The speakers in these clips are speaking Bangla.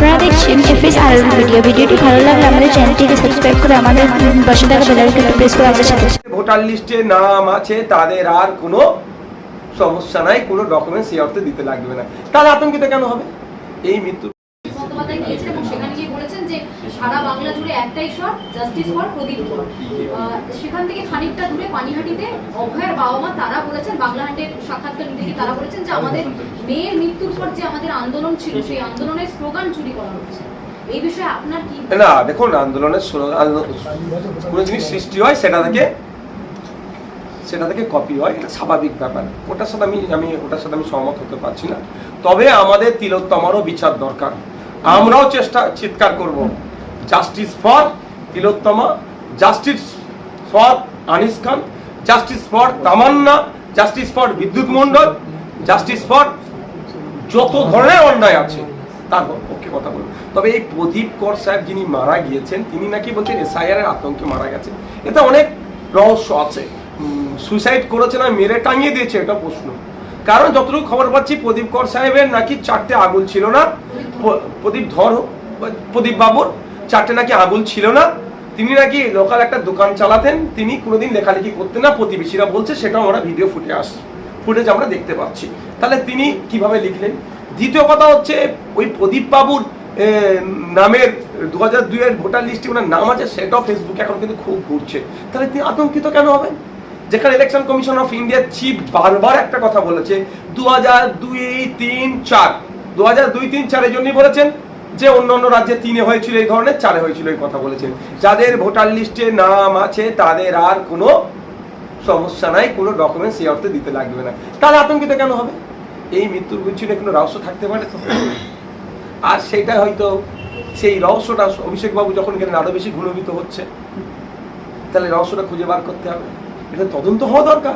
আপনারা দেখছেন এফএস আর ভিডিও। ভিডিওটি ভালো লাগলে আমাদের চ্যানেলটিকে সাবস্ক্রাইব করে আমাদের পাশে থাকা বেল আইকনটি প্রেস করে আমাদের সাথে। ভোটার লিস্টে নাম আছে তাদের আর কোনো সমস্যা নাই, কোনো ডকুমেন্টস এই অর্থে দিতে লাগবে না। তাহলে আতঙ্কিত কেন হবে? এই মৃত্যু সেখানে গিয়ে বলেছেন যে সারা বাংলা জুড়ে একটাই স্বর, জাস্টিস ফর প্রদীপ ধর। সেখান থেকে খানিকটা দূরে পানিহাটিতে অভয়ের বাবা মা তারা বলেছেন, বাংলাহাটের সাক্ষাৎকার নিতে গিয়ে তারা বলেছেন যে আমাদের মেয়ের মৃত্যুর পর যে আমাদের আন্দোলন ছিল সেই আন্দোলনের স্লোগান চুরি করা হচ্ছে। এই বিষয়ে আপনার কি? না দেখুন, আন্দোলনের কোনো জিনিস সৃষ্টি হয় সেটা থেকে কপি হয়, এটা স্বাভাবিক ব্যাপার। ওটার সাথে আমি সহমত হতে পারছি না। তবে আমাদের তিলোত্তমারও বিচার দরকার। আমরাও চিৎকার করব, justice for Tilottama, justice for Anis Khan, justice for Tamanna, justice for Bidyut Mondal, justice for যত ধরনের অন্যায় আছে তার পক্ষে কথা বলবো। তবে এই প্রদীপ কর সাহেব যিনি মারা গিয়েছেন, তিনি নাকি বলছেন এসআইআর এর আতঙ্কে মারা গেছেন। এতে অনেক রহস্য আছে। সুইসাইড করেছে না মেরে টাঙিয়ে দিয়েছে, এটা প্রশ্ন। কারণ যতটুকু খবর পাচ্ছি প্রদীপ কর সাহেবের নাকি 4টে আঙুল ছিল না, প্রদীপ বাবুর 4টে নাকি আঙুল ছিল না। তিনি নাকি লোকাল একটা দোকান চালাতেন, তিনি কোনোদিন লেখালেখি করতেন না, প্রতিবেশীরা বলছে, সেটাও আমরা ভিডিও ফুটেজ আমরা দেখতে পাচ্ছি। তাহলে তিনি কিভাবে লিখলেন? দ্বিতীয় কথা হচ্ছে, ওই প্রদীপ বাবুর নামের 2002 এর ভোটার লিস্টে ওনার নাম আছে, সেটাও ফেসবুকে এখন কিন্তু খুব ঘুরছে। তাহলে তিনি আতঙ্কিত কেন হবেন? যেখানে ইলেকশন কমিশন অফ ইন্ডিয়ার চিফ বারবার একটা কথা বলেছে, 2002-3-4 জন্যই বলেছেন যে অন্য রাজ্যে 3-এ হয়েছিল এই ধরনের, 4-এ হয়েছিল এই কথা বলেছেন। যাদের ভোটার লিস্টে নাম আছে তাদের আর কোনো সমস্যা নাই, কোনো ডকুমেন্টস এই অর্থে দিতে লাগবে না। তাহলে আতঙ্কিত কেন হবে? এই মৃত্যুর পিছনে কোনো রহস্য থাকতে পারে তো। আর সেটা হয়তো সেই রহস্যটা অভিষেক বাবু যখন এখানে আরো বেশি ঘনীভূত হচ্ছে, তাহলে রহস্যটা খুঁজে বার করতে হবে। এটা তদন্ত হওয়া দরকার।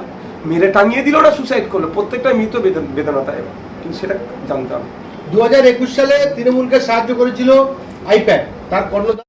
মেরে টাঙিয়ে দিল না সুসাইড করলো, প্রত্যেকটা মৃত বেদনাটা এবার, কিন্তু সেটা জানতে হবে। 2021 সালে তৃণমূলকে সাহায্য করেছিল আইপ্যাড, তার কর্ণধার